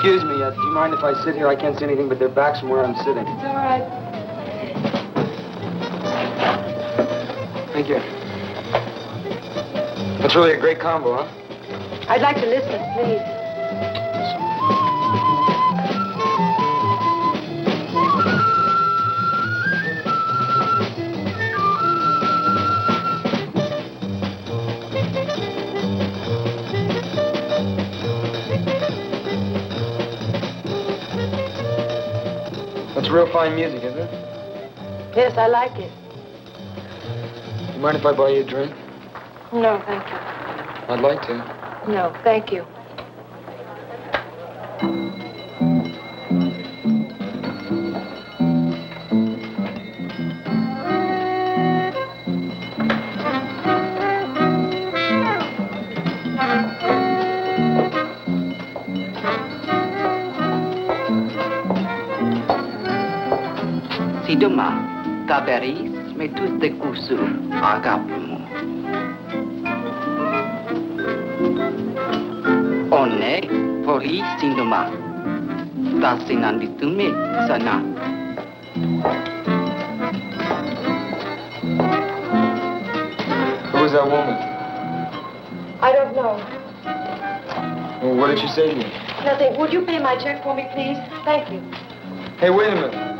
Excuse me, do you mind if I sit here? I can't see anything but their backs from where I'm sitting. It's all right. Thank you. That's really a great combo, huh? I'd like to listen, please. That's real fine music, isn't it? Yes, I like it. You mind if I buy you a drink? No, thank you. I'd like to. No, thank you. Si demain, Taberis met tous tes coups sur Agapemo. On est police in demain. Tasinanditume sana. Who was that woman? I don't know. Well, what did she say to you? Nothing. Would you pay my check for me, please? Thank you. Hey, wait a minute.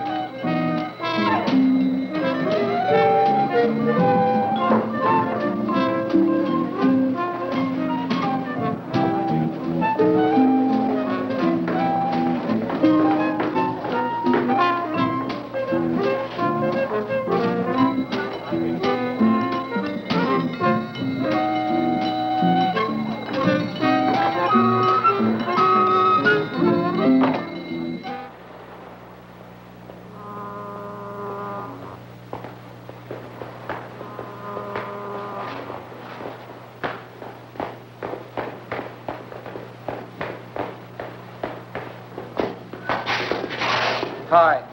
Hi.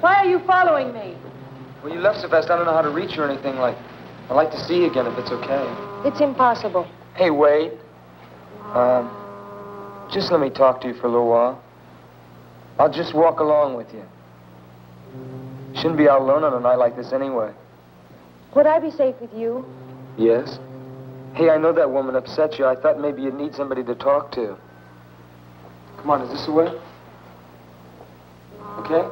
Why are you following me? Well, you left so fast, I don't know how to reach you or anything like. I'd like to see you again if it's okay. It's impossible. Hey, wait. Just let me talk to you for a little while. I'll just walk along with you. Shouldn't be out alone on a night like this anyway. Would I be safe with you? Yes? Hey, I know that woman upset you. I thought maybe you'd need somebody to talk to. Come on, is this the way? Okay?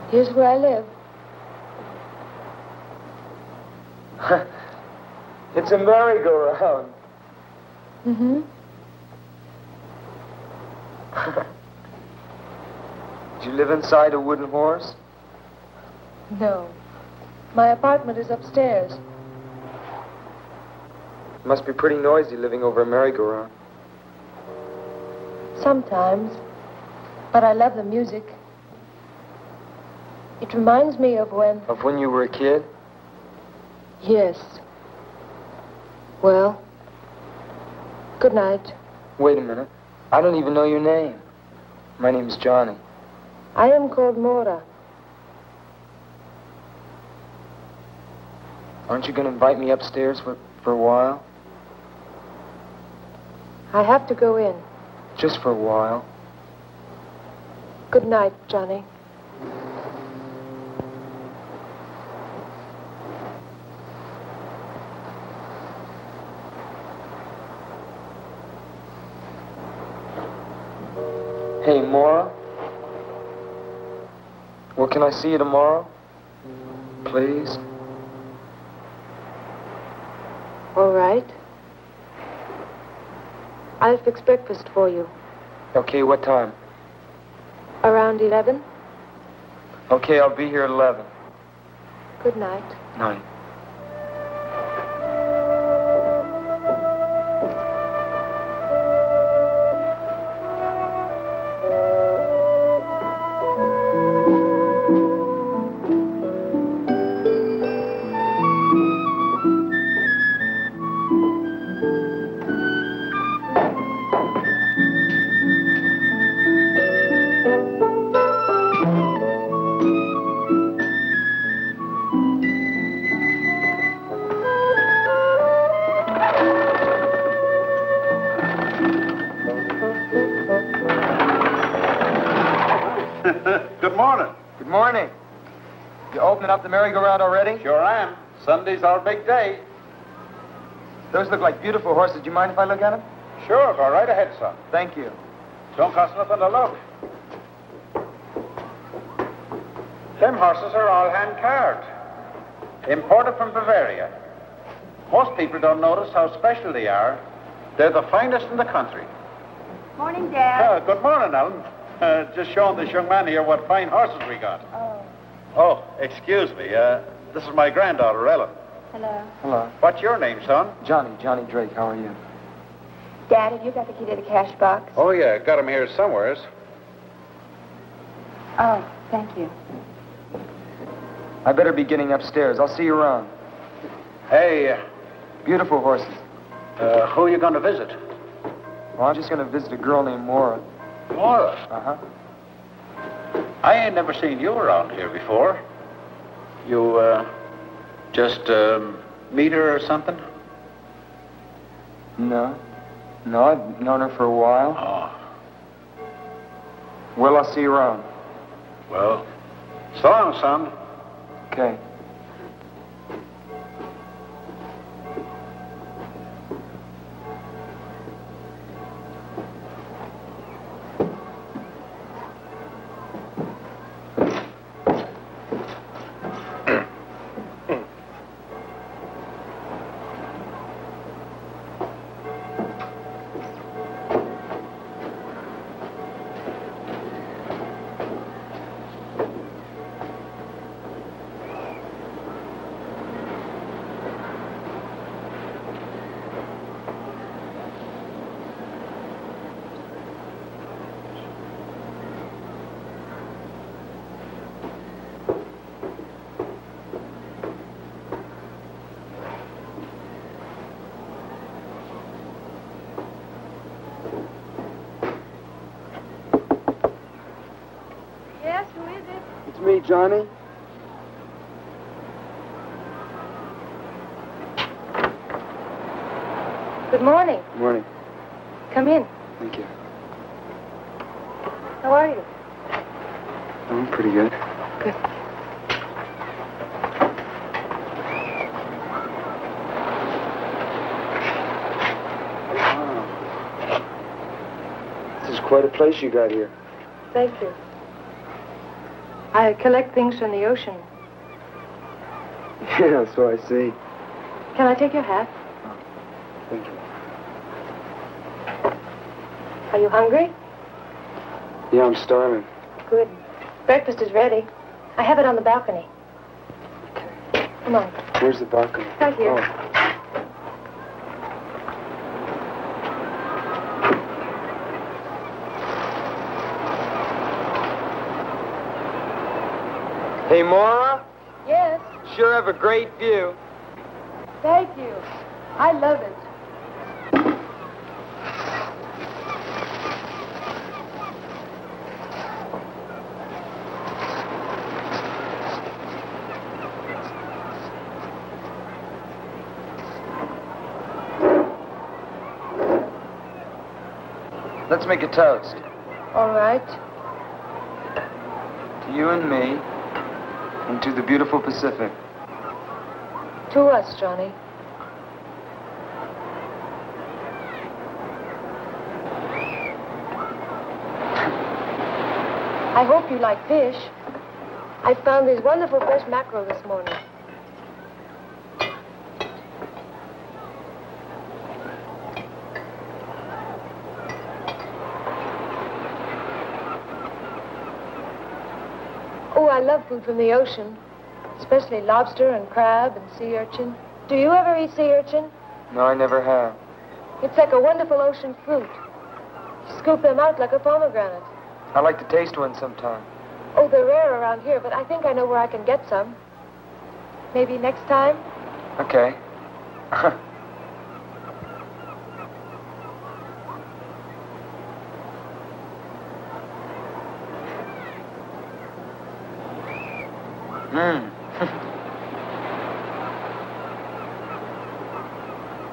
Here's where I live. It's a merry-go-round. Mm-hmm. Do you live inside a wooden horse? No. My apartment is upstairs. It must be pretty noisy living over a merry-go-round. Sometimes. But I love the music. It reminds me of when... Of when you were a kid? Yes. Well, good night. Wait a minute. I don't even know your name. My name's Johnny. I am called Mora. Aren't you going to invite me upstairs for a while? I have to go in. Just for a while. Good night, Johnny. Hey, Mora? Well, can I see you tomorrow? Please? All right. I'll fix breakfast for you. Okay, what time? Around 11. Okay, I'll be here at 11. Good night. Night. Good morning. Good morning. You opening up the merry-go-round already? Sure am. Sunday's our big day. Those look like beautiful horses. Do you mind if I look at them? Sure, go right ahead, son. Thank you. Don't cost nothing to look. Them horses are all hand-carved. Imported from Bavaria. Most people don't notice how special they are. They're the finest in the country. Morning, Dad. Good morning, Ellen. Just showing this young man here what fine horses we got. Oh, Oh, excuse me. This is my granddaughter, Ellen. hello. Hello. What's your name, son? Johnny Drake. How are you? Dad, have you got the key to the cash box? Oh, yeah, got him here somewheres. Oh, thank you. I better be getting upstairs. I'll see you around. Hey, Beautiful horses. who are you going to visit? Well, I'm just going to visit a girl named Mora. Mora. Uh-huh. I ain't never seen you around here before. You, just, meet her or something? No. No, I've known her for a while. Oh. Well, I'll see you around. Well, so long, son. Okay. me, Johnny. Good morning. Morning. Come in. Thank you. How are you? I'm pretty good. Good. Wow. This is quite a place you got here. Thank you. I collect things from the ocean. Yeah, so I see. Can I take your hat? Thank you. Are you hungry? Yeah, I'm starving. Good. Breakfast is ready. I have it on the balcony. Okay. Come on. Where's the balcony? Right here. Oh. Hey, Mora? Yes. Sure have a great view. Thank you. I love it. Let's make a toast. All right. To you and me, and to the beautiful Pacific. To us, Johnny. I hope you like fish. I found these wonderful fresh mackerel this morning. Oh, I love food from the ocean, especially lobster and crab and sea urchin. Do you ever eat sea urchin? No, I never have. It's like a wonderful ocean fruit. You scoop them out like a pomegranate. I'd like to taste one sometime. Oh, they're rare around here, but I think I know where I can get some. Maybe next time? Okay.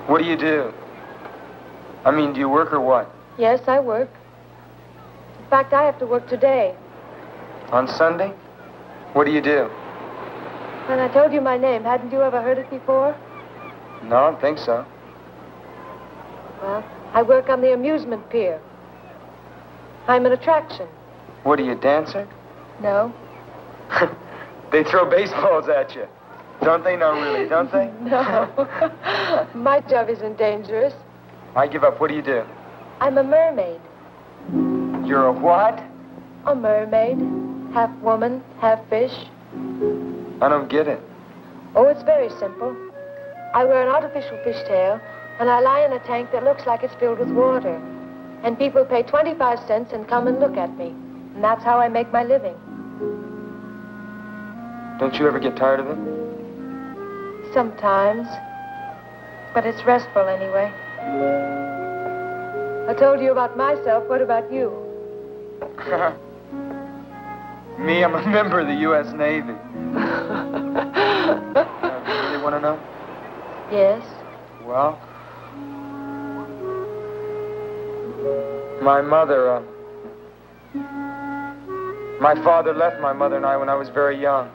What do you do? I mean, do you work or what? Yes, I work. In fact, I have to work today. On Sunday? What do you do? When I told you my name, hadn't you ever heard it before? No, I don't think so. Well, I work on the amusement pier. I'm an attraction. What are you, a dancer? No. They throw baseballs at you. Don't they? No, really, don't they? No. My job isn't dangerous. I give up. What do you do? I'm a mermaid. You're a what? A mermaid. Half woman, half fish. I don't get it. Oh, it's very simple. I wear an artificial fishtail, and I lie in a tank that looks like it's filled with water. And people pay 25 cents and come and look at me. And that's how I make my living. Don't you ever get tired of it? Sometimes. But it's restful anyway. I told you about myself. What about you? Me, I'm a member of the U.S. Navy. You really want to know? Yes. Well, my mother, my father left my mother and I when I was very young.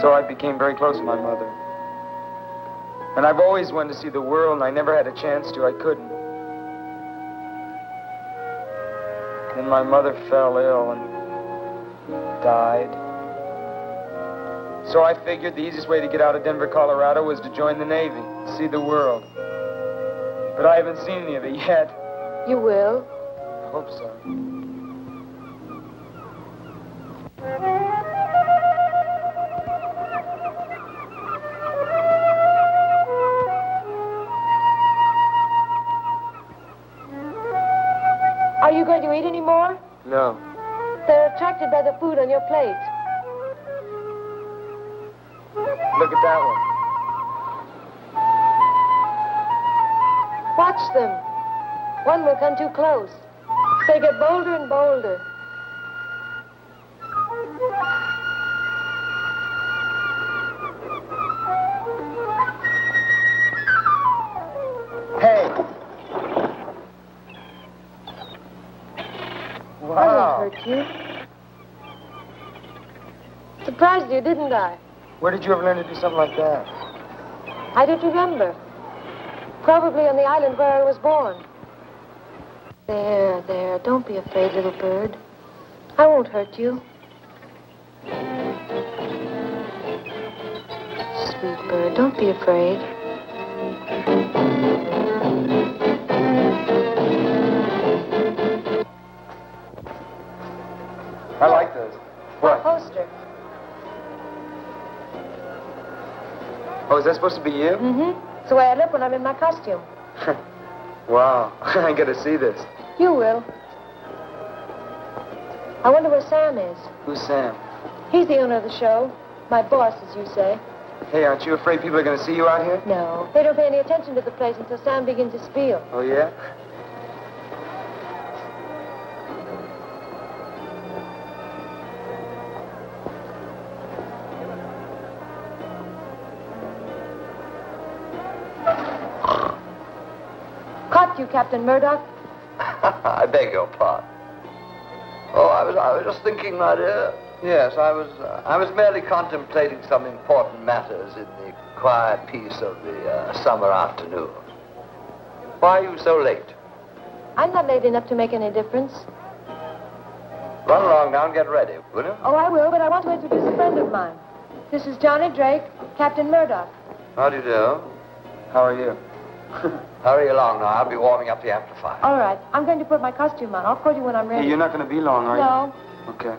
So I became very close to my mother. And I've always wanted to see the world, and I never had a chance to. I couldn't. Then my mother fell ill and died. So I figured the easiest way to get out of Denver, Colorado was to join the Navy, see the world. But I haven't seen any of it yet. You will. I hope so. Are you going to eat any more? No. They're attracted by the food on your plate. Look at that one. Watch them. One will come too close. They get bolder and bolder. surprised you, didn't I? Where did you ever learn to do something like that? I don't remember. Probably on the island where I was born. There, there. Don't be afraid, little bird. I won't hurt you. Sweet bird, don't be afraid. I like those. What? Poster. Oh, is that supposed to be you? Mm-hmm. It's the way I look when I'm in my costume. Wow. I gotta see this. You will. I wonder where Sam is. Who's Sam? He's the owner of the show. My boss, as you say. Hey, aren't you afraid people are gonna see you out here? No. They don't pay any attention to the place until Sam begins to spiel. Oh, yeah? Caught you, Captain Murdoch. I beg your pardon. Oh, I was just thinking, my dear. Yes, I was merely contemplating some important matters in the quiet peace of the summer afternoon. Why are you so late? I'm not late enough to make any difference. Run along now and get ready, will you? Oh, I will, but I want to introduce a friend of mine. This is Johnny Drake, Captain Murdoch. How do you do? How are you? Hurry along now. I'll be warming up the amplifier. All right. I'm going to put my costume on. I'll call you when I'm ready. Hey, you're not gonna be long, are you? No. Okay.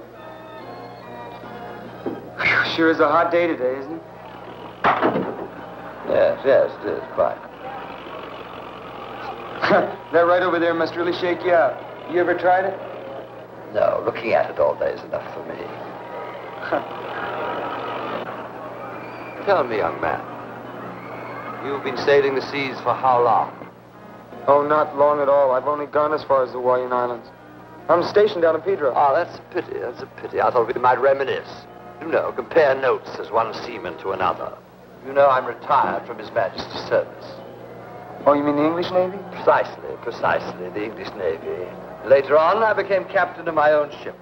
Whew, sure is a hot day today, isn't it? Yes, it is, quite. That right over there must really shake you out. You ever tried it? No, looking at it all day is enough for me. Tell me, young man, you've been sailing the seas for how long? Oh, not long at all. I've only gone as far as the Hawaiian Islands. I'm stationed down in Pedro. Oh, that's a pity. That's a pity. I thought we might reminisce. You know, compare notes as one seaman to another. You know, I'm retired from His Majesty's service. Oh, you mean the English Navy? Precisely, the English Navy. Later on, I became captain of my own ship.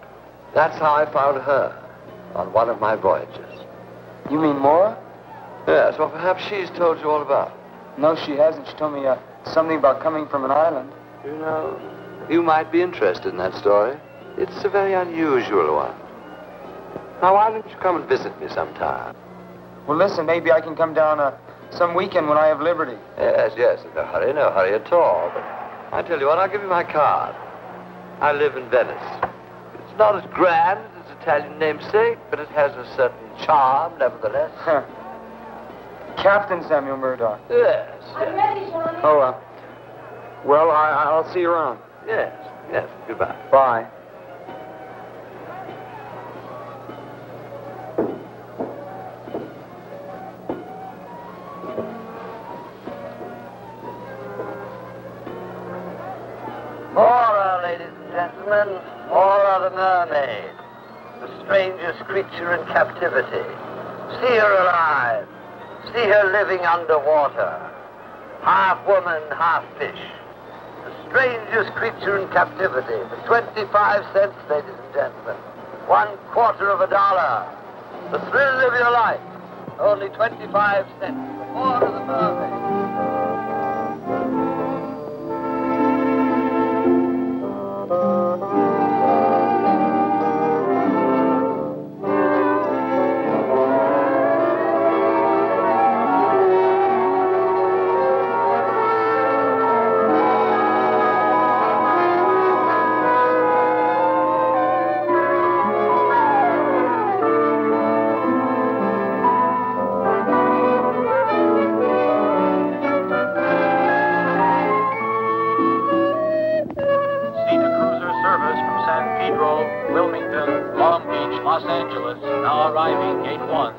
That's how I found her on one of my voyages. You mean Mora? Yes, well, perhaps she's told you all about it. No, she hasn't. She told me something about coming from an island. You know, you might be interested in that story. It's a very unusual one. Now, why don't you come and visit me sometime? Well, listen, maybe I can come down some weekend when I have liberty. Yes, no hurry at all. But I tell you what, I'll give you my card. I live in Venice. It's not as grand as its Italian namesake, but it has a certain charm, nevertheless. Captain Samuel Murdoch. Yes. I'm ready, Johnny. Oh, well, I'll see you around. Yes, goodbye. Bye. Mora, ladies and gentlemen. Mora the mermaid. The strangest creature in captivity. See her alive. See her living underwater. Half woman, half fish. The strangest creature in captivity. For 25 cents, ladies and gentlemen. $0.25. The thrill of your life. Only 25 cents. Mora the mermaid. Los Angeles, now arriving, Gate 1.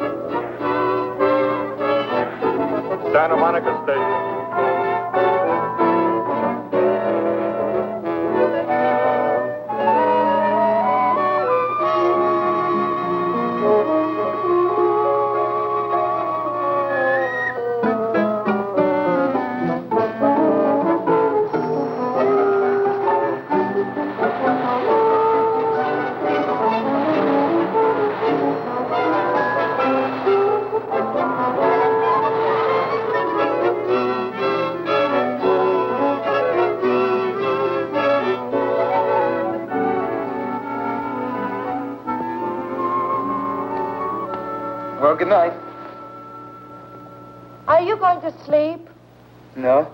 Santa Monica Station. Well, good night. Are you going to sleep? No.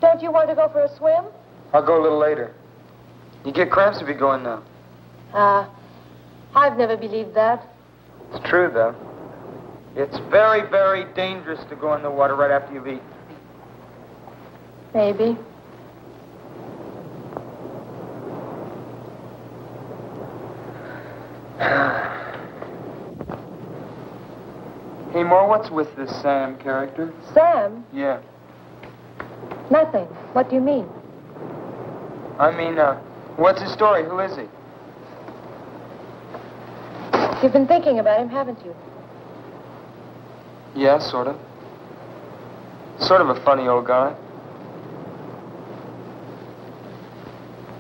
Don't you want to go for a swim? I'll go a little later. You get cramps if you go in now. I've never believed that. It's true, though. It's very, very dangerous to go in the water right after you've eaten. Maybe. Hey, Moore, what's with this Sam character? Sam? Yeah. Nothing. What do you mean? I mean, what's his story? Who is he? You've been thinking about him, haven't you? Yeah, sort of. Sort of a funny old guy.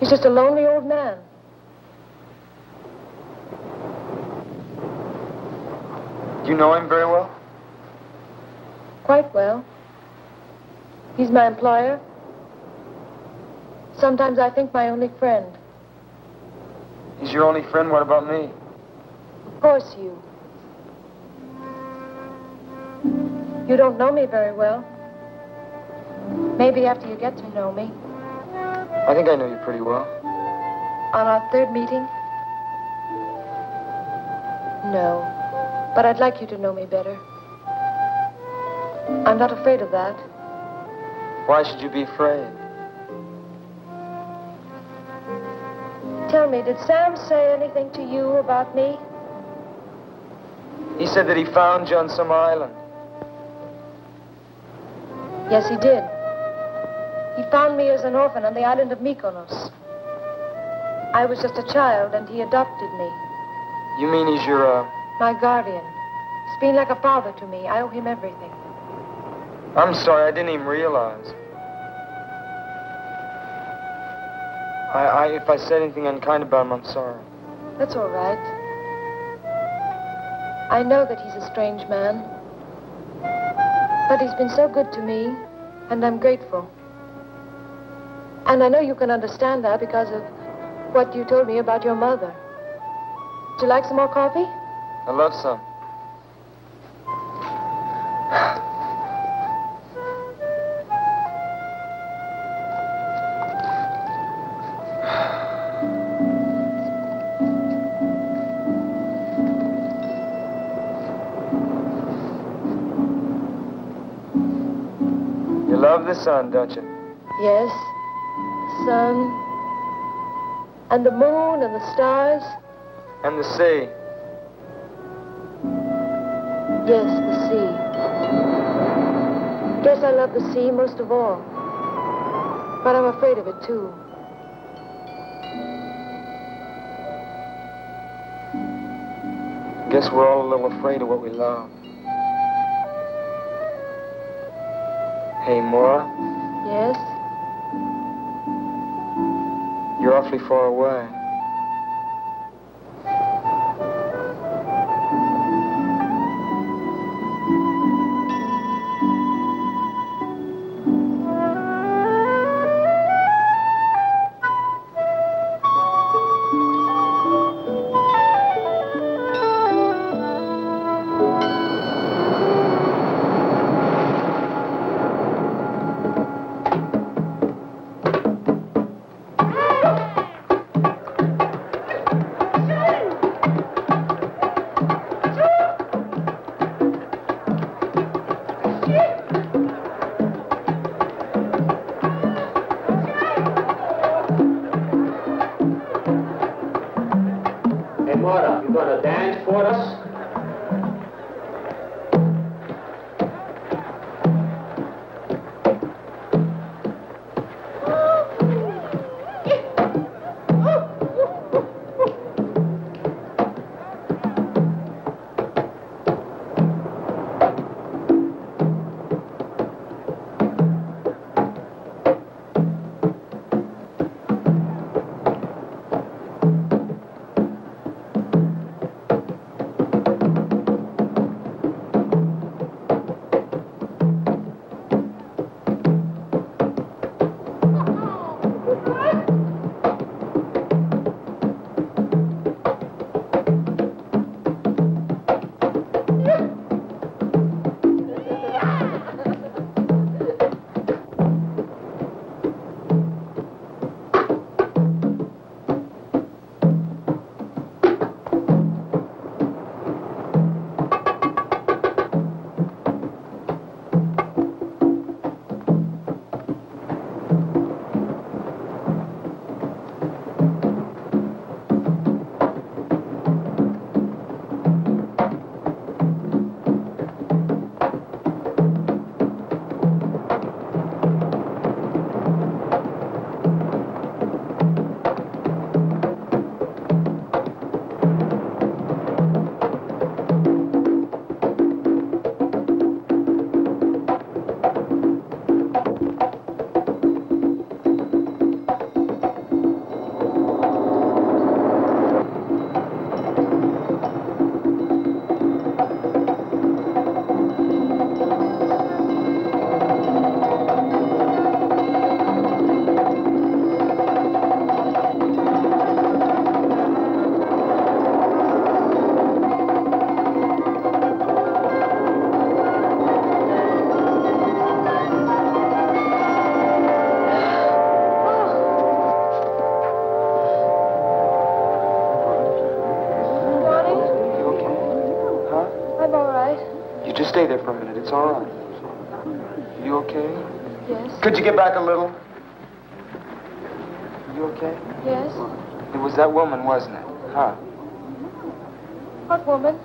He's just a lonely old man. Do you know him very well? Quite well. He's my employer. Sometimes I think my only friend. He's your only friend? What about me? Of course, you. You don't know me very well. Maybe after you get to know me. I think I know you pretty well. On our third meeting? No. But I'd like you to know me better. I'm not afraid of that. Why should you be afraid? Tell me, did Sam say anything to you about me? He said that he found you on some island. Yes, he did. He found me as an orphan on the island of Mykonos. I was just a child, and he adopted me. You mean he's your, My guardian. He's been like a father to me. I owe him everything. I'm sorry, I didn't even realize. If I said anything unkind about him, I'm sorry. That's all right. I know that he's a strange man. But he's been so good to me, and I'm grateful. And I know you can understand that because of what you told me about your mother. Would you like some more coffee? I love some. You love the sun, don't you? Yes. The sun. And the moon and the stars. And the sea. Yes, the sea. Guess I love the sea most of all. But I'm afraid of it, too. Guess we're all a little afraid of what we love. Hey, Mora, Yes? you're awfully far away. right. You just stay there for a minute. It's all right. You okay? Yes. Could you get back a little? You okay? Yes. It was that woman, wasn't it? Huh? What woman?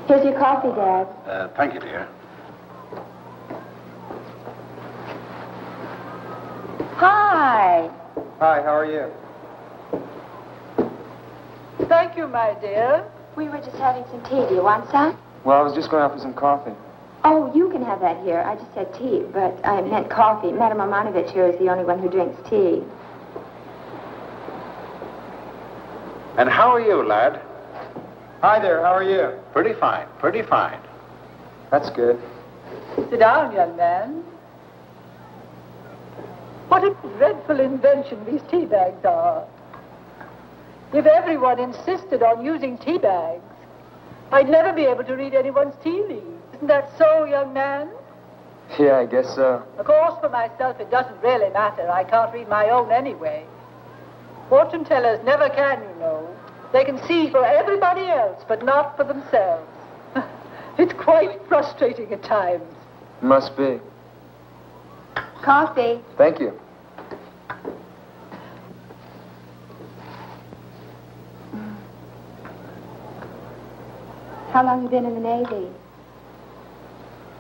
Here's your coffee, Dad. Thank you, dear. Hi. Hi, how are you? Thank you, my dear. We were just having some tea. Do you want some? Well, I was just going out for some coffee. Oh, you can have that here. I just said tea, but I meant coffee. Madame Romanovich here is the only one who drinks tea. And how are you, lad? Hi there, how are you? Pretty fine, pretty fine. That's good. Sit down, young man. What a dreadful invention these tea bags are. If everyone insisted on using tea bags, I'd never be able to read anyone's tea leaves. Isn't that so, young man? Yeah, I guess so. Of course, for myself, it doesn't really matter. I can't read my own anyway. Fortune tellers never can, you know. They can see for everybody else, but not for themselves. It's quite frustrating at times. Must be. Coffee. Thank you. How long have you been in the Navy?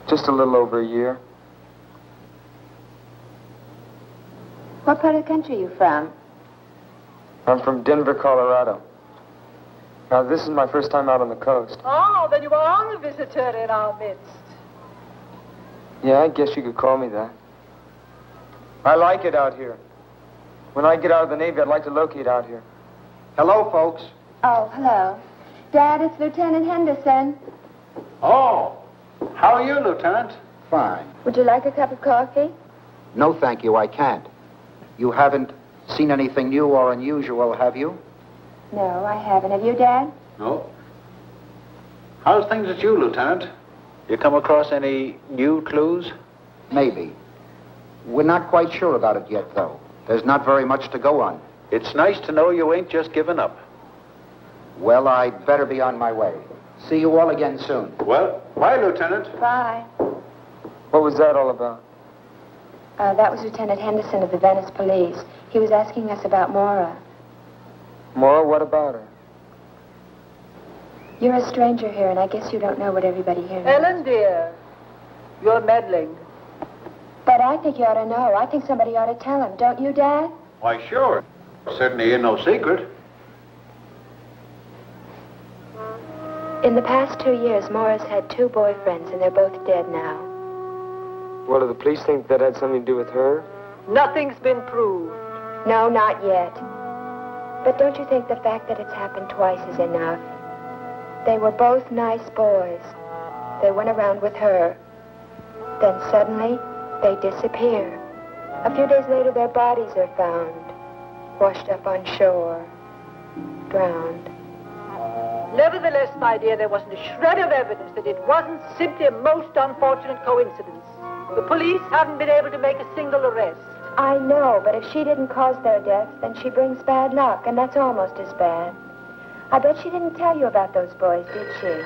Just a little over a year. What part of the country are you from? I'm from Denver, Colorado. Now, this is my first time out on the coast. Oh, then you are a visitor in our midst. Yeah, I guess you could call me that. I like it out here. When I get out of the Navy, I'd like to locate out here. Hello, folks. Oh, hello. Dad, it's Lieutenant Henderson. Oh, how are you, Lieutenant? Fine. Would you like a cup of coffee? No, thank you, I can't. You haven't seen anything new or unusual, have you? No, I haven't. Have you, Dad? No. How's things at you, Lieutenant? You come across any new clues? Maybe. We're not quite sure about it yet, though. There's not very much to go on. It's nice to know you ain't just given up. Well, I'd better be on my way. See you all again soon. Well, bye, Lieutenant. Bye. What was that all about? That was Lieutenant Henderson of the Venice Police. He was asking us about Mora. Mora, what about her? You're a stranger here, and I guess you don't know what everybody here knows. Ellen, dear, you're meddling. But I think you ought to know. I think somebody ought to tell him. Don't you, Dad? Why, sure. Certainly ain't no secret. In the past 2 years, Mora's had 2 boyfriends, and they're both dead now. Well, do the police think that had something to do with her? Nothing's been proved. No, not yet. But don't you think the fact that it's happened twice is enough? They were both nice boys. They went around with her. Then suddenly, they disappear. A few days later, their bodies are found, washed up on shore, drowned. Nevertheless, my dear, there wasn't a shred of evidence that it wasn't simply a most unfortunate coincidence. The police haven't been able to make a single arrest. I know, but if she didn't cause their deaths, then she brings bad luck, and that's almost as bad. I bet she didn't tell you about those boys, did she?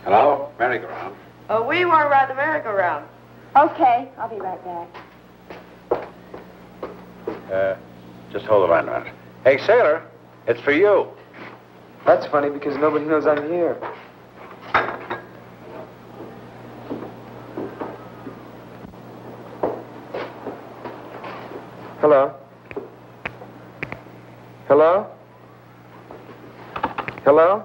Hello? Merry-go-round. We want to ride the merry-go-round. Okay, I'll be right back. Just hold the line a minute. Hey, sailor, it's for you. That's funny because nobody knows I'm here. Hello? Hello? Hello?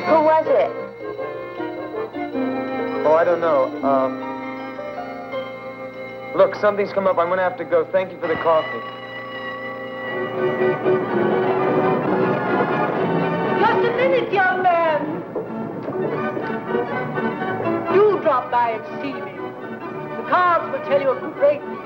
Who was it? Oh, I don't know. Look, something's come up. I'm going to have to go. Thank you for the coffee. Just a minute, young man. Do drop by and see me. The cards will tell you a great deal.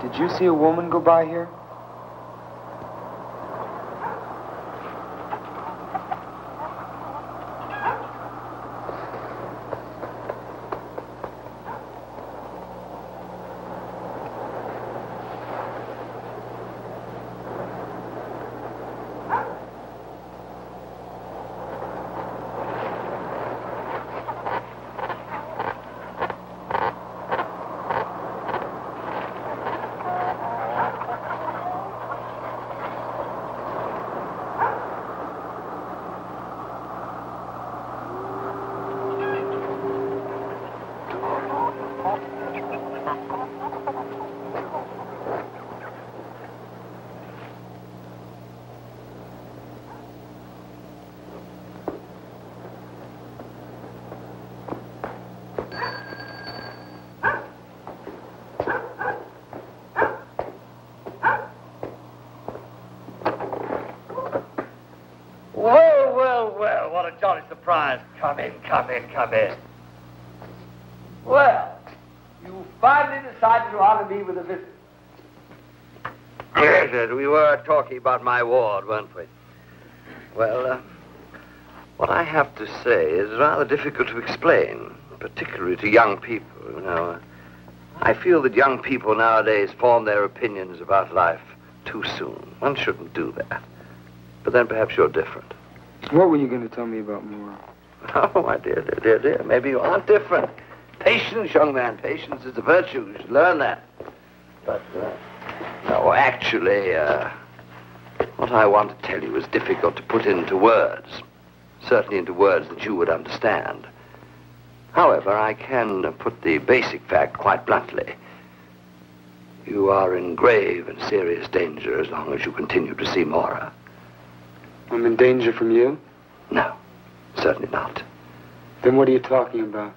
Did you see a woman go by here? Well, what a jolly surprise. Come in, come in, come in. Well, you finally decided to honor me with a visit. Yes, we were talking about my ward, weren't we? Well, what I have to say is rather difficult to explain, particularly to young people, you know. I feel that young people nowadays form their opinions about life too soon. One shouldn't do that. But then perhaps you're different. What were you going to tell me about Morrow? Oh, my dear. Maybe you aren't different. Patience, young man. Patience is a virtue. You should learn that. But, no, actually, what I want to tell you is difficult to put into words. Certainly into words that you would understand. However, I can put the basic fact quite bluntly. You are in grave and serious danger as long as you continue to see Mora. I'm in danger from you? No, certainly not. Then what are you talking about?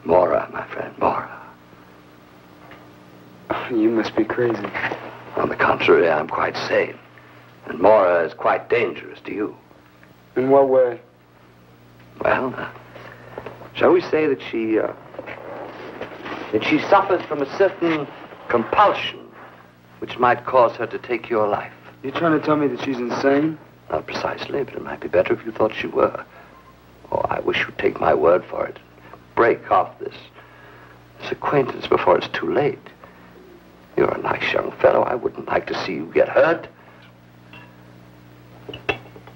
Mora, my friend, Mora. You must be crazy. On the contrary, I'm quite sane. And Mora is quite dangerous to you. In what way? Well, shall we say that she suffers from a certain compulsion, which might cause her to take your life. You trying to tell me that she's insane? Not precisely, but it might be better if you thought she were. Oh, I wish you'd take my word for it. Break off this acquaintance before it's too late. You're a nice young fellow. I wouldn't like to see you get hurt.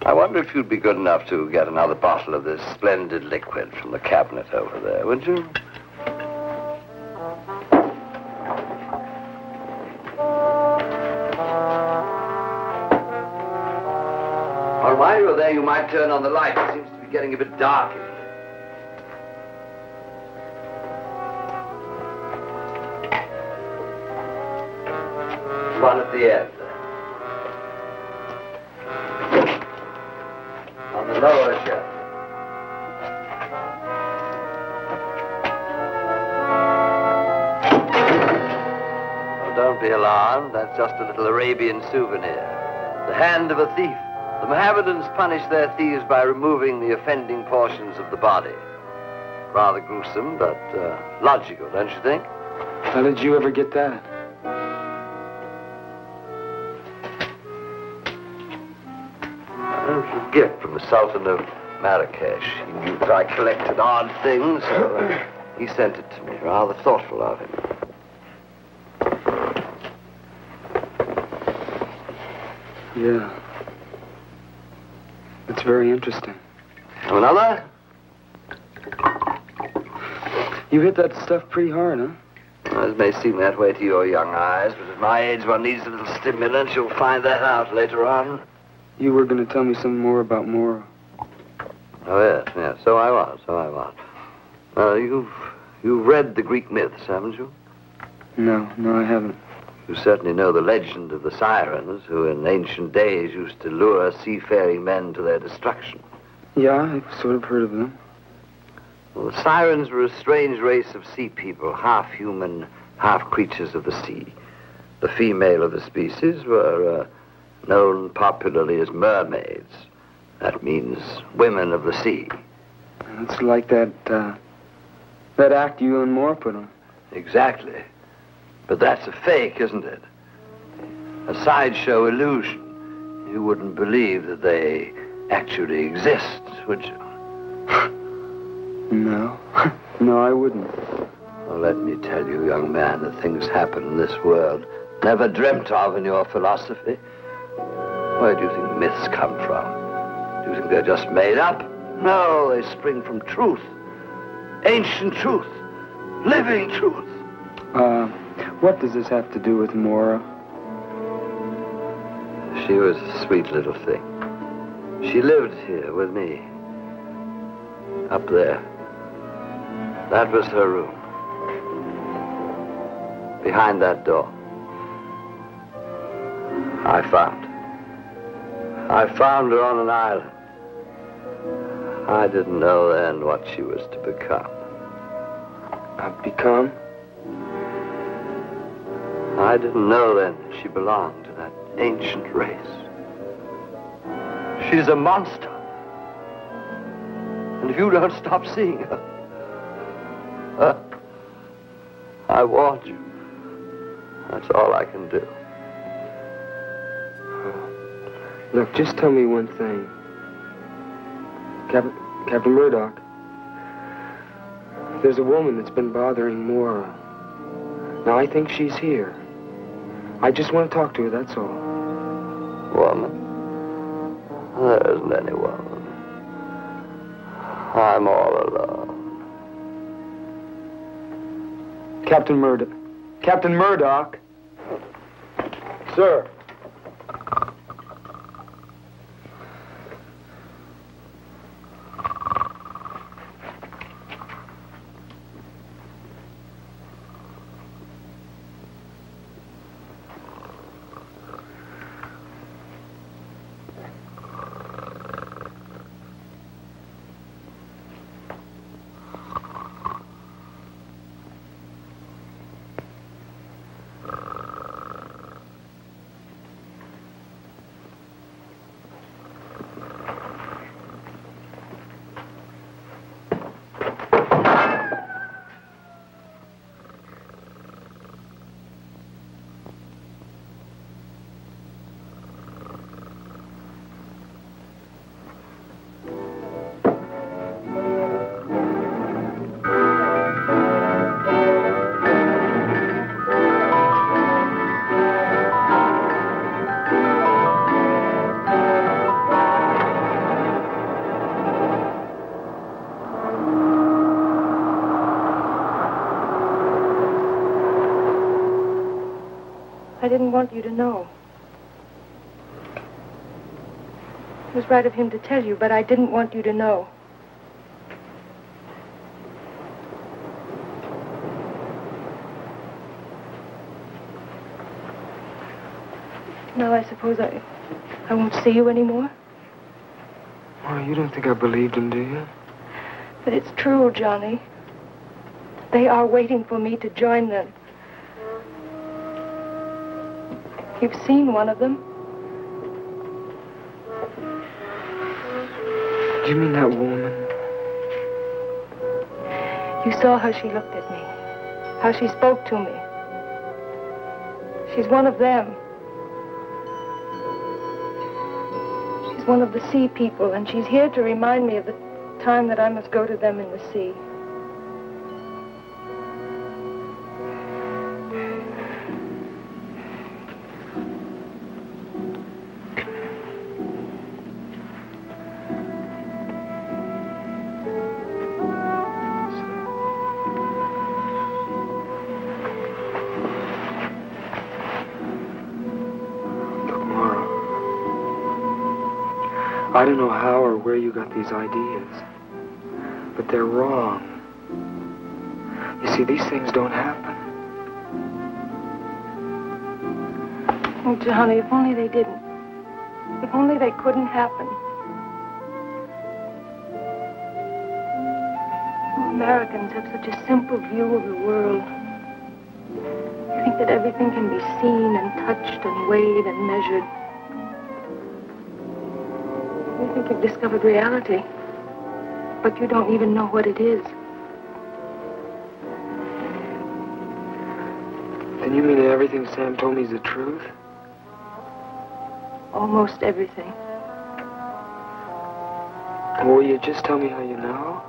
I wonder if you'd be good enough to get another bottle of this splendid liquid from the cabinet over there, would you? Well, while you're there, you might turn on the light. It seems to be getting a bit dark in here. One at the end. On the lower shelf. Oh, don't be alarmed. That's just a little Arabian souvenir. The hand of a thief. The Mohammedans punish their thieves by removing the offending portions of the body. Rather gruesome, but logical, don't you think? How did you ever get that? It was a gift from the Sultan of Marrakesh. He knew that I collected odd things, so he sent it to me. Rather thoughtful of him. Yeah. It's very interesting. Another? You hit that stuff pretty hard, huh? Well, it may seem that way to your young eyes, but at my age one needs a little stimulant. You'll find that out later on. You were going to tell me something more about Morrow. Oh, yes. So I was. You've read the Greek myths, haven't you? No, I haven't. You certainly know the legend of the sirens, who in ancient days used to lure seafaring men to their destruction. Yeah, I've sort of heard of them. Well, the sirens were a strange race of sea people, half human, half creatures of the sea. The female of the species were known popularly as mermaids. That means women of the sea. It's like that act you and Moore put on. Exactly. But that's a fake, isn't it? A sideshow illusion. You wouldn't believe that they actually exist, would you? No. No, I wouldn't. Well, let me tell you, young man, that things happen in this world never dreamt of in your philosophy. Where do you think myths come from? Do you think they're just made up? No, they spring from truth. Ancient truth. Living truth. What does this have to do with Mora? She was a sweet little thing. She lived here with me. Up there. That was her room. Behind that door. I found her on an island. I didn't know then what she was to become. Become? I didn't know then that she belonged to that ancient race. She's a monster. And if you don't stop seeing her, I warned you. That's all I can do. Look, just tell me one thing. Captain Murdoch, there's a woman that's been bothering Mora. Now, I think she's here. I just want to talk to her, that's all. Woman? There isn't any woman. I'm all alone. Captain Murdoch. Captain Murdoch! Sir. I didn't want you to know. It was right of him to tell you, but I didn't want you to know. Now I suppose I won't see you anymore? Oh, you don't think I believed him, do you? But it's true, Johnny. They are waiting for me to join them. You've seen one of them. Do you mean that woman? You saw how she looked at me, how she spoke to me. She's one of them. She's one of the sea people, and she's here to remind me of the time that I must go to them in the sea. I don't know how or where you got these ideas, but they're wrong. You see, these things don't happen. Oh, Johnny, if only they didn't. If only they couldn't happen. Oh, Americans have such a simple view of the world. You think that everything can be seen and touched and weighed and measured. You think you've discovered reality, but you don't even know what it is. Then you mean that everything Sam told me is the truth? Almost everything. Well, will you just tell me how you know?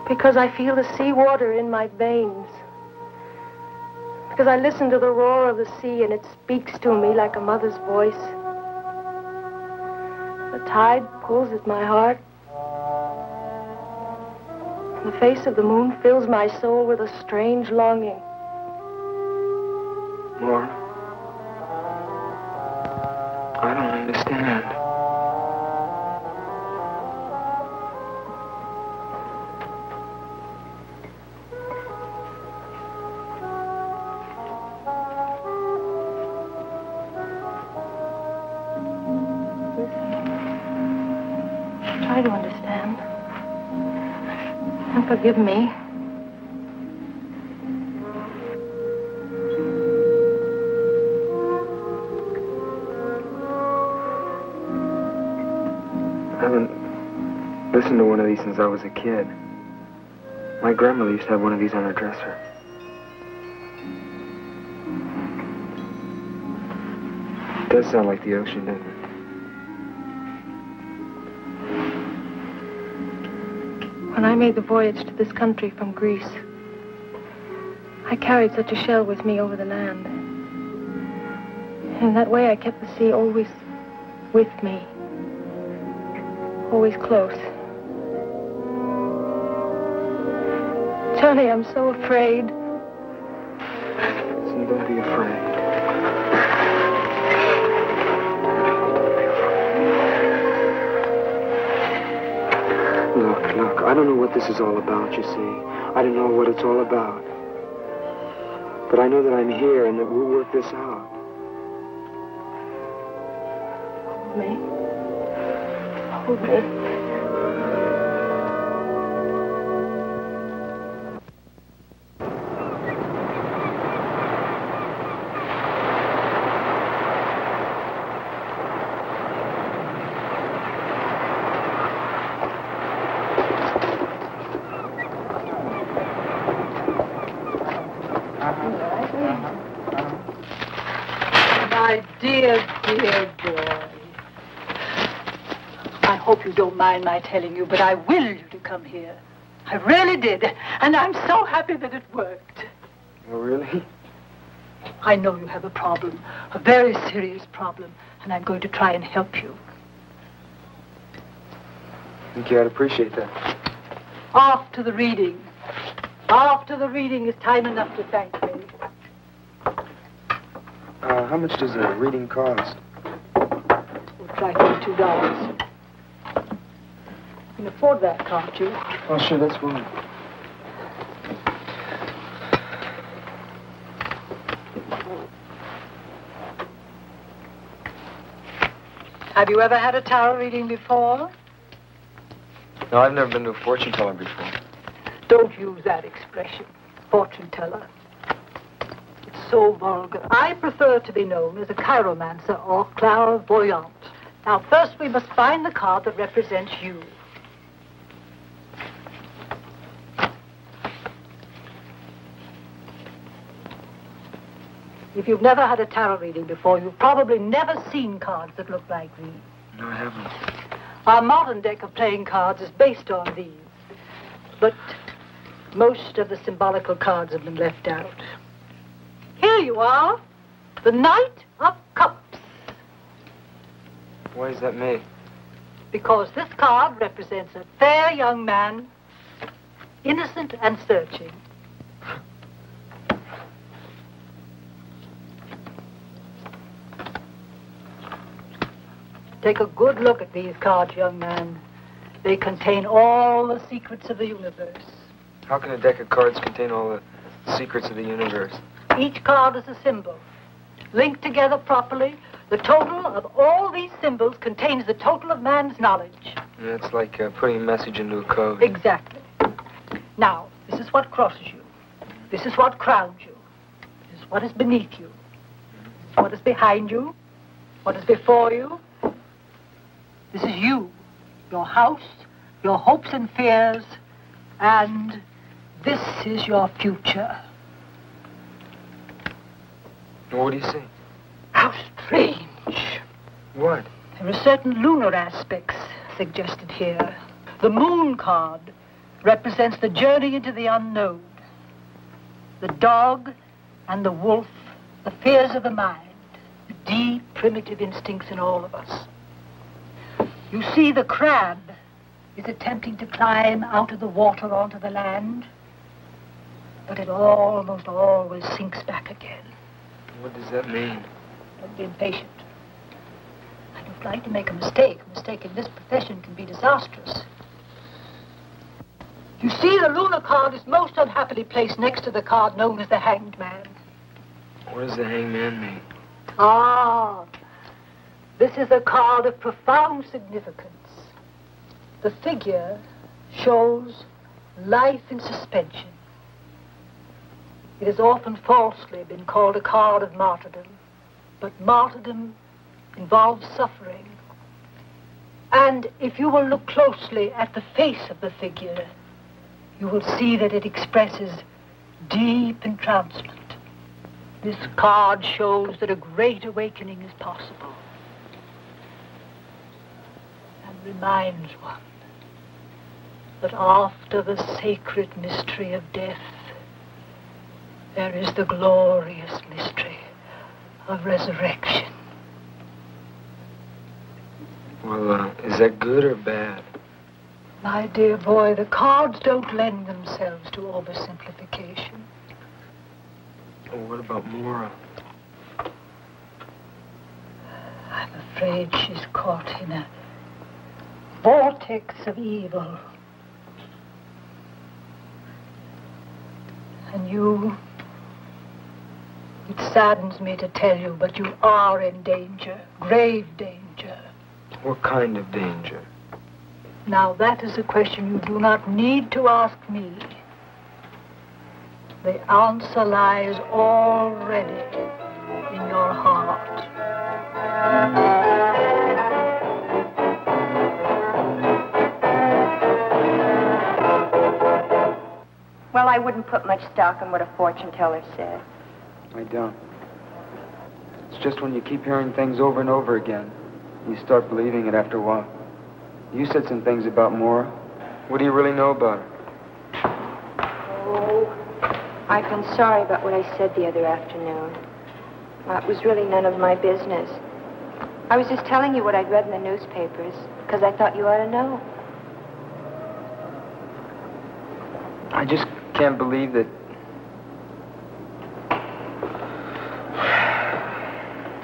Because I feel the sea water in my veins. Because I listen to the roar of the sea and it speaks to me like a mother's voice. The tide pulls at my heart. And the face of the moon fills my soul with a strange longing. Mora, I don't understand. Try to understand. And forgive me. I haven't listened to one of these since I was a kid. My grandmother used to have one of these on her dresser. It does sound like the ocean, doesn't it? When I made the voyage to this country from Greece, I carried such a shell with me over the land. In that way, I kept the sea always with me, always close. Johnny, I'm so afraid. Listen, don't be afraid. Look, I don't know what this is all about, you see. I don't know what it's all about. But I know that I'm here and that we'll work this out. Hold me. Hold me. My dear, dear boy. I hope you don't mind my telling you, but I willed you to come here. I really did. And I'm so happy that it worked. Oh, really? I know you have a problem, a very serious problem, and I'm going to try and help you. I think you ought to appreciate that. After the reading. After the reading is time enough to thank me. How much does a reading cost? We'll try $2. You can afford that, can't you? Oh, sure, that's fine. Have you ever had a tarot reading before? No, I've never been to a fortune teller before. Don't use that expression, fortune teller. It's so vulgar. I prefer to be known as a chiromancer or clairvoyant. Now, first we must find the card that represents you. If you've never had a tarot reading before, you've probably never seen cards that look like these. No, I haven't. Our modern deck of playing cards is based on these, but most of the symbolical cards have been left out. Here you are, the Knight of Cups. Why is that me? Because this card represents a fair young man, innocent and searching. Take a good look at these cards, young man. They contain all the secrets of the universe. How can a deck of cards contain all the secrets of the universe? Each card is a symbol. Linked together properly, the total of all these symbols contains the total of man's knowledge. Yeah, it's like putting a message into a code. Exactly. Now, this is what crosses you. This is what crowns you. This is what is beneath you. This is what is behind you. What is before you. This is you, your house, your hopes and fears, and this is your future. What do you see? How strange. What? There are certain lunar aspects suggested here. The moon card represents the journey into the unknown. The dog and the wolf, the fears of the mind, the deep primitive instincts in all of us. You see, the crab is attempting to climb out of the water onto the land, but it almost always sinks back again. What does that mean? Don't be impatient. I don't like to make a mistake. A mistake in this profession can be disastrous. You see, the lunar card is most unhappily placed next to the card known as the Hanged Man. What does the Hanged Man mean? Ah, this is a card of profound significance. The figure shows life in suspension. It has often falsely been called a card of martyrdom, but martyrdom involves suffering. And if you will look closely at the face of the figure, you will see that it expresses deep entrancement. This card shows that a great awakening is possible. Reminds one that after the sacred mystery of death, there is the glorious mystery of resurrection. Well, is that good or bad? My dear boy, the cards don't lend themselves to oversimplification. Well, what about Mora? I'm afraid she's caught in a vortex of evil. And you, it saddens me to tell you, but you are in danger, grave danger. What kind of danger? Now, that is a question you do not need to ask me. The answer lies already in your heart. Well, I wouldn't put much stock in what a fortune teller said. I don't. It's just when you keep hearing things over and over again, you start believing it after a while. You said some things about Mora. What do you really know about her? Oh, I've been sorry about what I said the other afternoon. Well, it was really none of my business. I was just telling you what I'd read in the newspapers, because I thought you ought to know. I just can't believe that...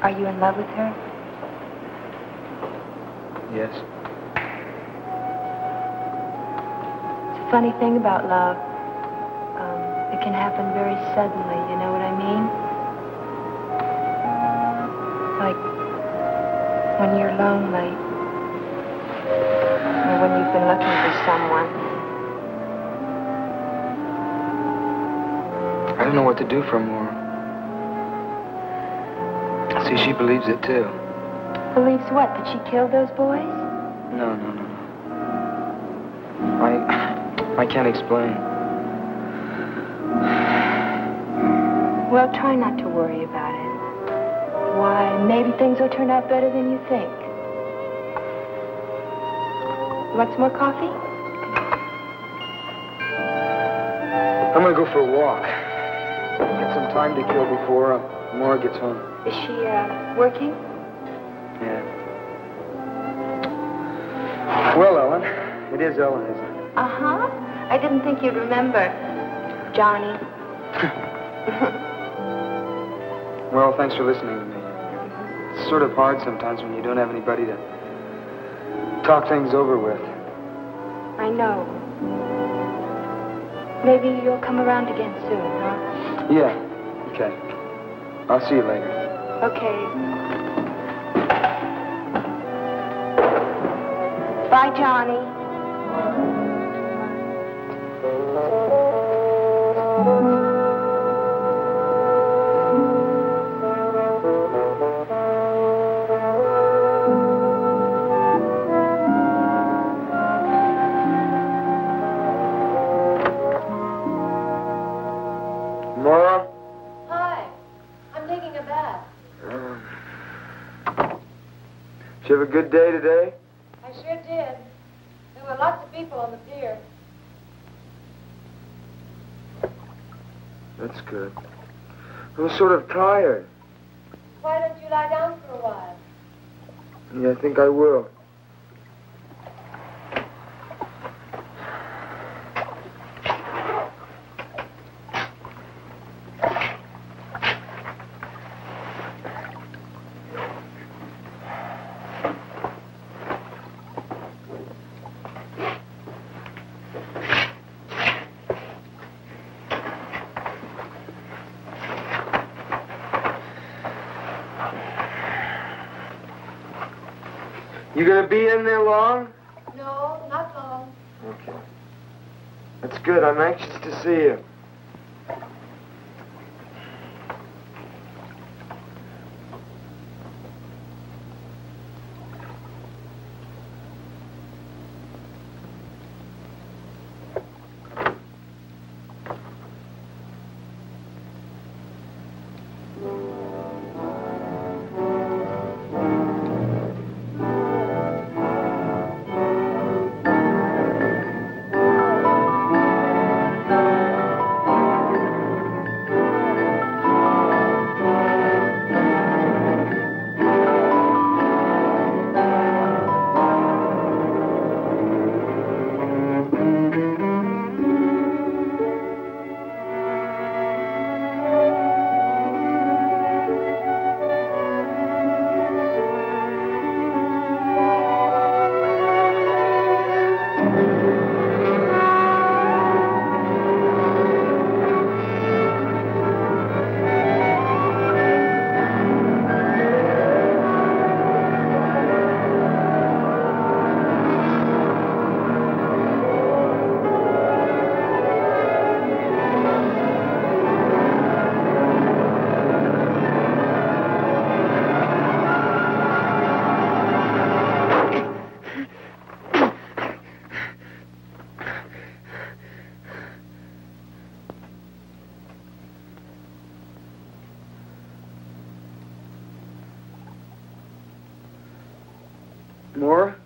Are you in love with her? Yes. It's a funny thing about love. It can happen very suddenly, you know what I mean? Like when you're lonely, or when you've been looking for someone. I don't know what to do for Mora. See, she believes it too. Believes what? That she killed those boys? No. I can't explain. Well, try not to worry about it. Why, maybe things will turn out better than you think. Want some more coffee? I'm gonna go for a walk. Get some time to kill before Mora gets home. Is she, working? Yeah. Well, Ellen. It is Ellen, isn't it? Uh-huh. I didn't think you'd remember. Johnny. Well, thanks for listening to me. It's sort of hard sometimes when you don't have anybody to talk things over with. I know. Maybe you'll come around again soon, huh? Yeah. Okay. I'll see you later. Okay. Bye, Johnny. Mora? Hi. I'm taking a bath. Did you have a good day today? I sure did. There were lots of people on the pier. That's good. I was sort of tired. Why don't you lie down for a while? Yeah, I think I will. You gonna be in there long? No, not long. Okay. That's good. I'm anxious to see you. More?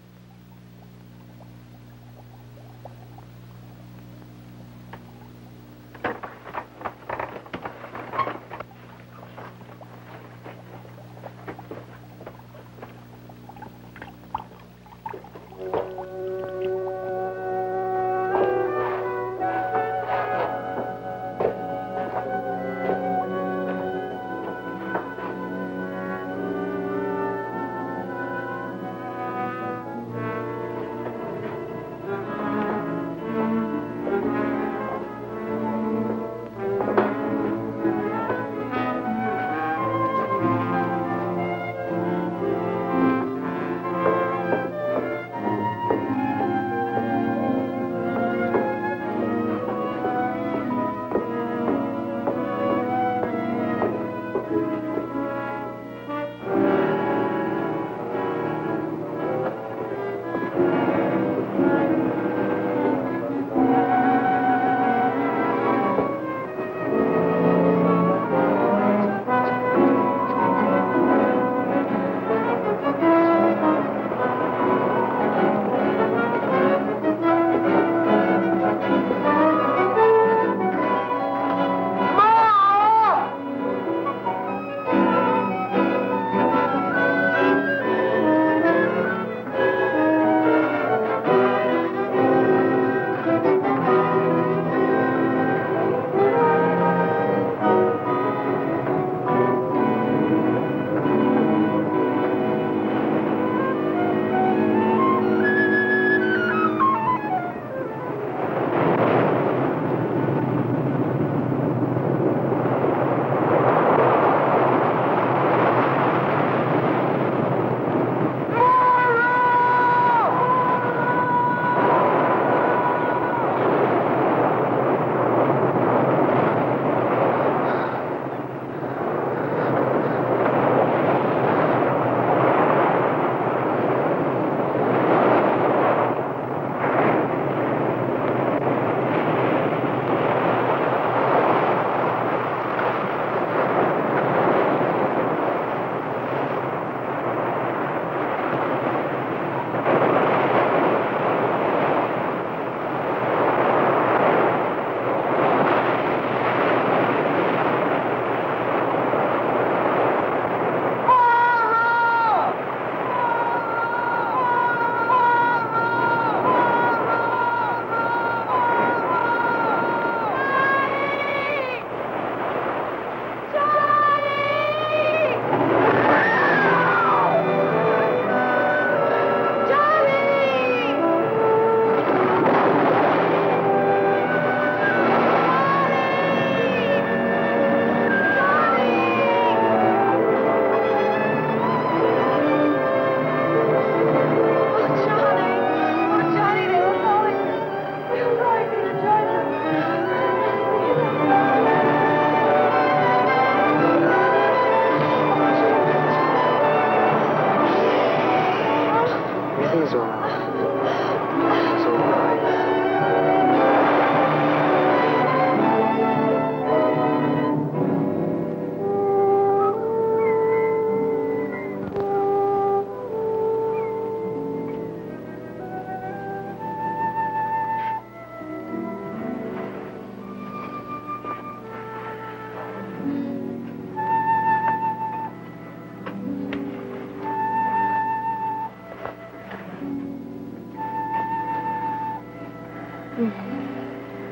It's all right. It's all right.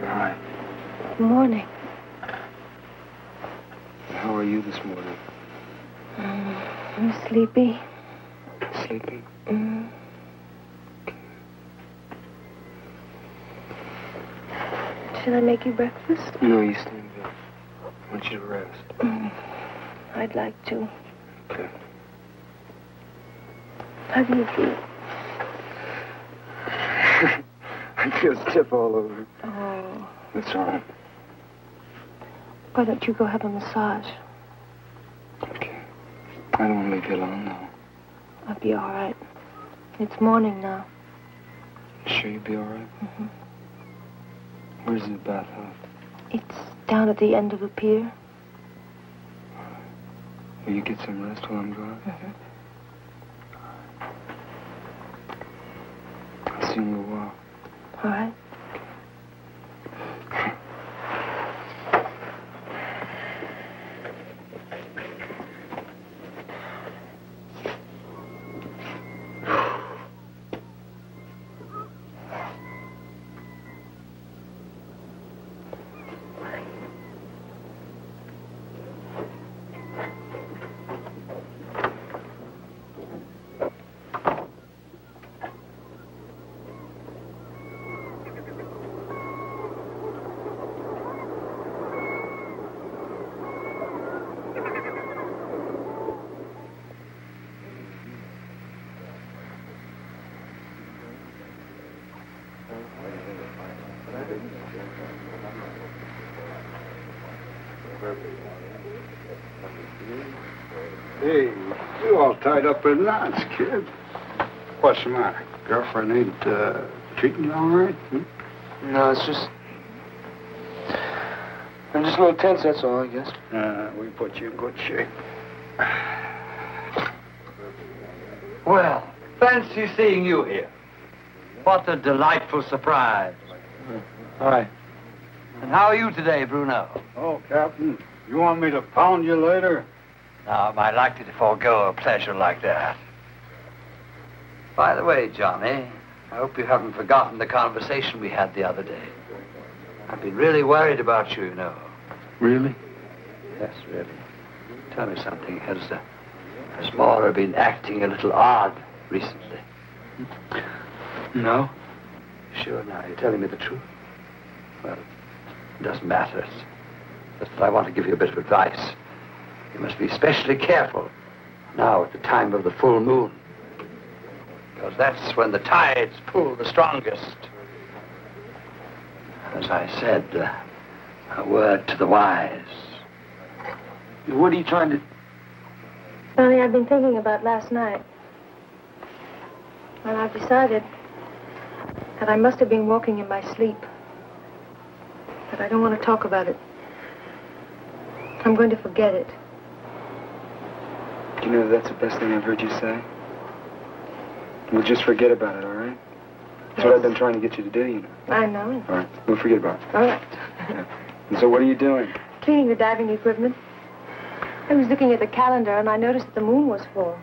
Hi. Good morning. How are you this morning? I'm sleepy. Sleeping? Should I make you breakfast? No, you stay in bed. I want you to rest. I'd like to. Okay. How do you feel? I feel stiff all over. Oh. What's wrong? Why don't you go have a massage? Okay. I don't want to leave you alone, though. I'll be all right. It's morning now. Sure you'll be all right? Mm-hmm. Where's the bathhouse? It's down at the end of the pier. Will you get some rest while I'm gone? Mm-hmm. I'll see you in a little while. All right. Hey, you all tied up in knots, kid. What's the matter? Girlfriend ain't treating you all right? No, it's just... I'm just a little tense, that's all, I guess. We put you in good shape. Well, fancy seeing you here. What a delightful surprise. Hi. And how are you today, Bruno? Oh, Captain, you want me to pound you later? Now, am I likely to forego a pleasure like that? By the way, Johnny, I hope you haven't forgotten the conversation we had the other day. I've been really worried about you, you know. Really? Yes, really. Tell me something. Has Mora been acting a little odd recently? No. Sure now, you're telling me the truth? Well, it doesn't matter. It's just that I want to give you a bit of advice. You must be especially careful now at the time of the full moon. Because that's when the tides pull the strongest. As I said, a word to the wise. What are you trying to... Johnny, I've been thinking about last night. And I've decided that I must have been walking in my sleep. But I don't want to talk about it. I'm going to forget it. Do you know that's the best thing I've heard you say? We'll just forget about it, all right? That's what I've been trying to get you to do, you know. I know. All right, we'll forget about it. All right. Yeah. And so what are you doing? Cleaning the diving equipment. I was looking at the calendar and I noticed that the moon was full.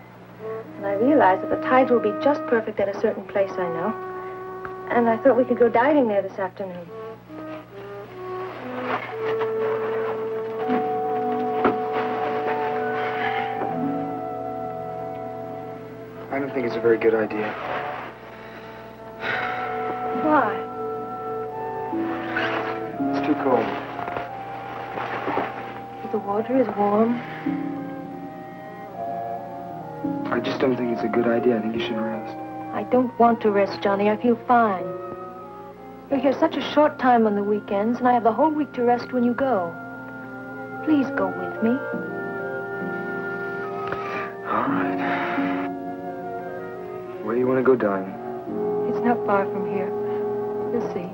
And I realized that the tides will be just perfect at a certain place I know. And I thought we could go diving there this afternoon. I don't think it's a very good idea. Why? It's too cold. The water is warm. I just don't think it's a good idea. I think you should rest. I don't want to rest, Johnny. I feel fine. You're here such a short time on the weekends, and I have the whole week to rest when you go. Please go with me. All right. Where do you want to go diving? It's not far from here. You'll see.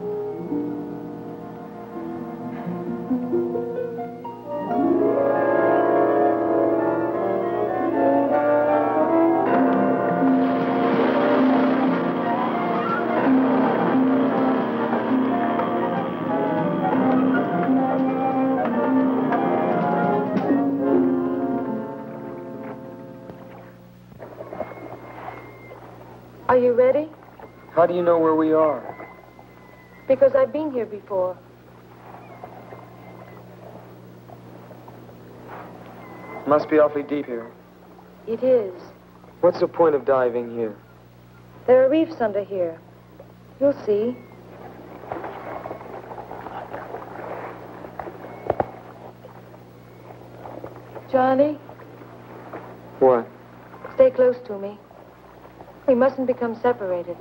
Are you ready? How do you know where we are? Because I've been here before. Must be awfully deep here. It is. What's the point of diving here? There are reefs under here. You'll see. Johnny, What? stay close to me. We mustn't become separated.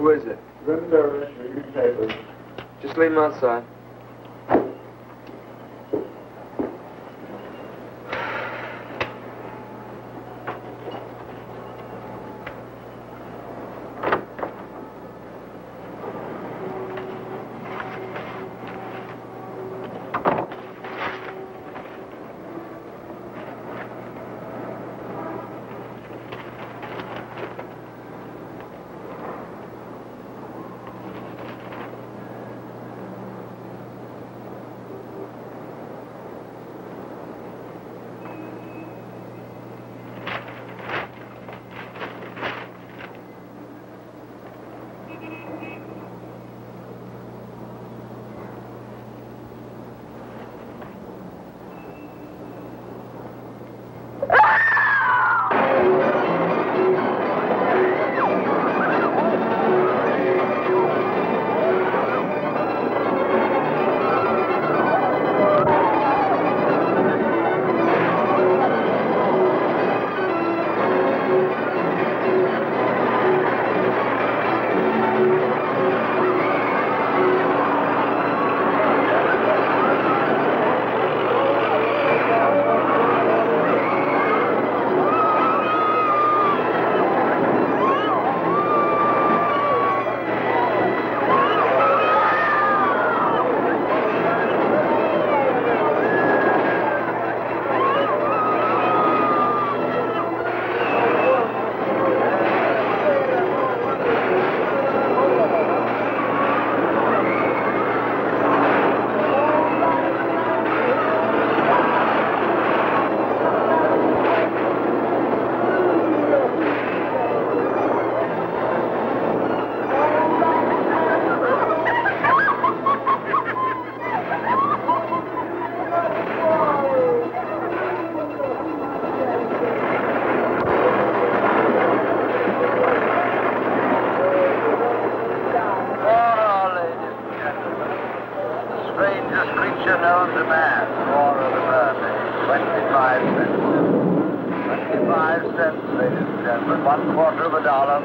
Who is it? Good service, reading papers. Just leave him outside.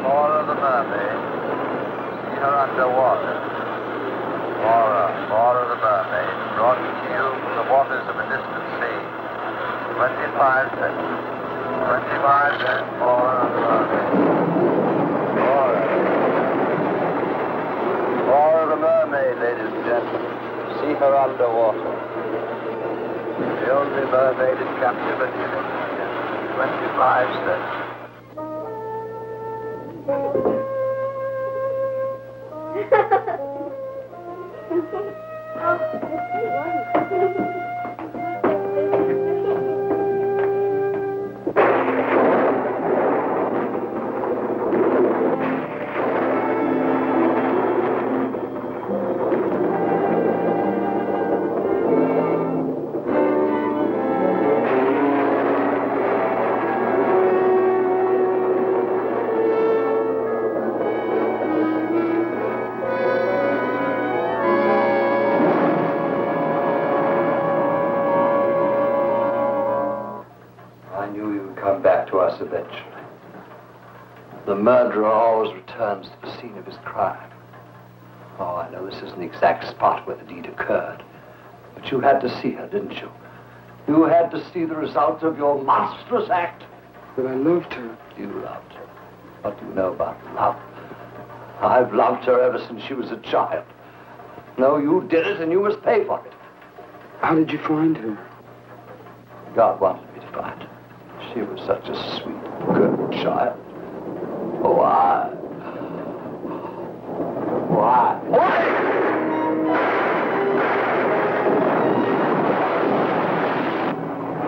Mora the mermaid. See her underwater. Mora the mermaid, brought to you from the waters of a distant sea. 25 cents. 25 cents, Mora the mermaid. Mora the mermaid, ladies and gentlemen. See her underwater. The only mermaid in captivity, ladies and gentlemen. 25 cents. Eventually. The murderer always returns to the scene of his crime. Oh, I know this isn't the exact spot where the deed occurred, but you had to see her, didn't you? You had to see the result of your monstrous act. But I loved her. You loved her. What do you know about love? I've loved her ever since she was a child. No, you did it and you must pay for it. How did you find her? God wanted me to find her. She was such a sweet, good child. Why?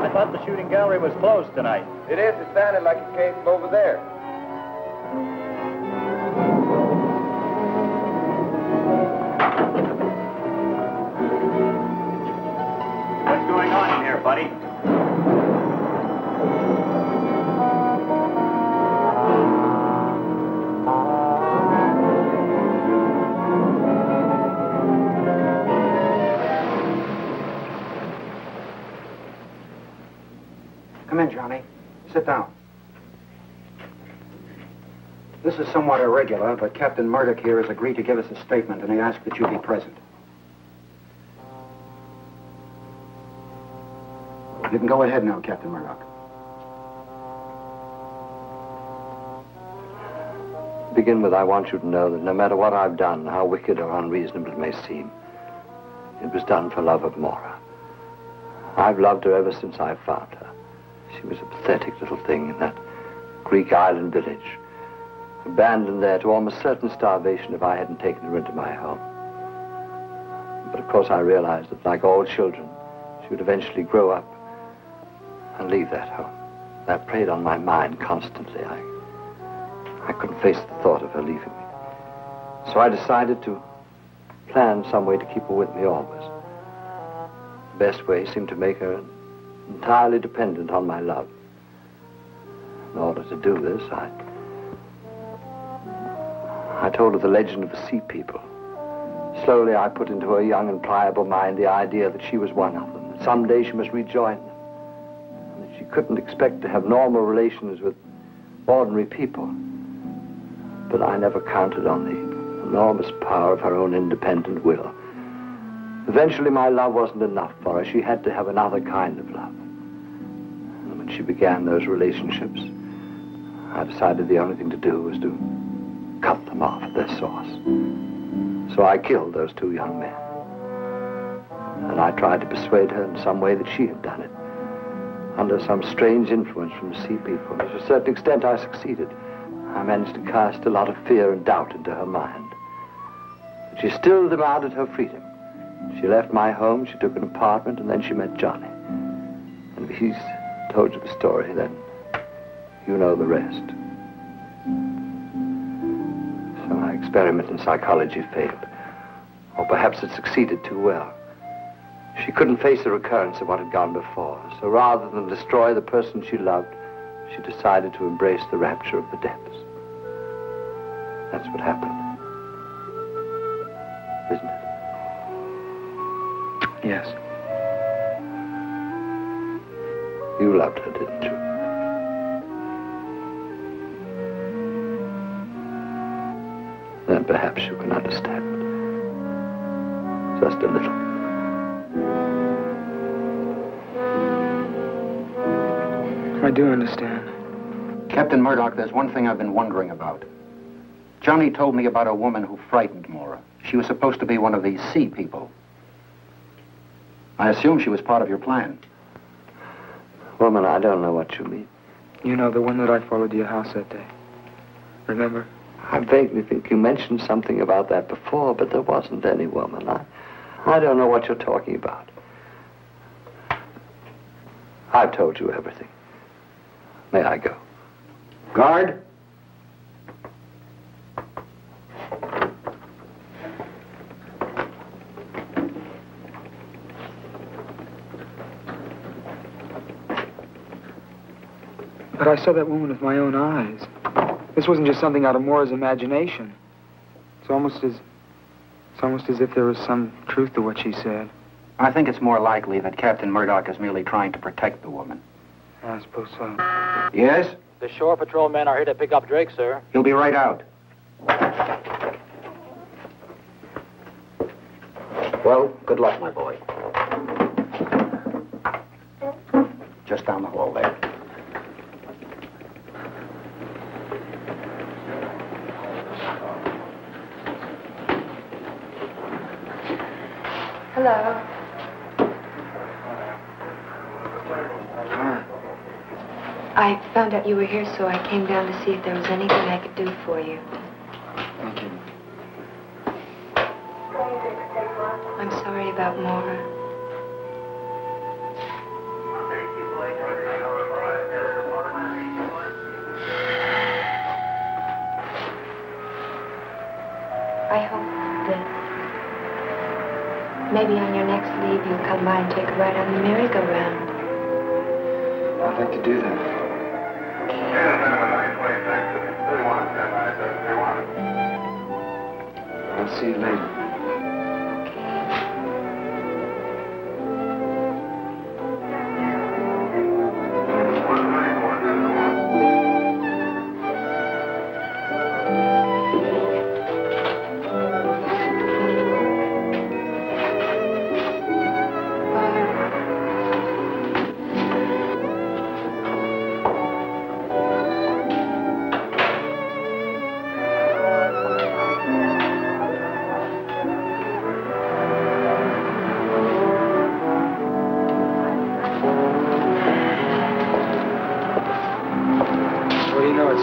I thought the shooting gallery was closed tonight. It is. It sounded like it came from over there. What's going on in here, buddy? Come in, Johnny. Sit down. This is somewhat irregular, but Captain Murdoch here has agreed to give us a statement, and he asked that you be present. You can go ahead now, Captain Murdoch. To begin with, I want you to know that no matter what I've done, how wicked or unreasonable it may seem, it was done for love of Mora. I've loved her ever since I found her. She was a pathetic little thing in that Greek island village, abandoned there to almost certain starvation if I hadn't taken her into my home. But of course I realized that, like all children, she would eventually grow up and leave that home. That preyed on my mind constantly. I couldn't face the thought of her leaving me. So I decided to plan some way to keep her with me always. The best way seemed to make her entirely dependent on my love. In order to do this, I told her the legend of the sea people. Slowly, I put into her young and pliable mind the idea that she was one of them, that someday she must rejoin them, and that she couldn't expect to have normal relations with ordinary people. But I never counted on the enormous power of her own independent will. Eventually, my love wasn't enough for her. She had to have another kind of love. And when she began those relationships, I decided the only thing to do was to cut them off at their source. So I killed those two young men. And I tried to persuade her in some way that she had done it, under some strange influence from the sea people. To a certain extent, I succeeded. I managed to cast a lot of fear and doubt into her mind. But she still demanded her freedom. She left my home, she took an apartment, and then she met Johnny. And if he's told you the story, then you know the rest. So my experiment in psychology failed. Or perhaps it succeeded too well. She couldn't face the recurrence of what had gone before. So rather than destroy the person she loved, she decided to embrace the rapture of the depths. That's what happened. Isn't it? Yes. You loved her, didn't you? Then perhaps you can understand. Just a little. I do understand. Captain Murdoch, there's one thing I've been wondering about. Johnny told me about a woman who frightened Mora. She was supposed to be one of these sea people. I assume she was part of your plan. Woman, I don't know what you mean. You know, the one that I followed to your house that day. Remember? I vaguely think you mentioned something about that before, but there wasn't any woman. I don't know what you're talking about. I've told you everything. May I go? Guard! But I saw that woman with my own eyes. This wasn't just something out of Mora's imagination. It's almost as if there was some truth to what she said. I think it's more likely that Captain Murdoch is merely trying to protect the woman. I suppose so. Yes? The shore patrol men are here to pick up Drake, sir. He'll be right out. Well, good luck, my boy. Just down the hall there. Hello. I found out you were here, so I came down to see if there was anything I could do for you. Thank you. I'm sorry about Mora. I hope that maybe on your next leave you'll come by and take a ride on the merry-go-round. I'd like to do that. I'll see you later.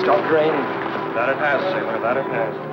stopped raining. That it has, sailor, that it has.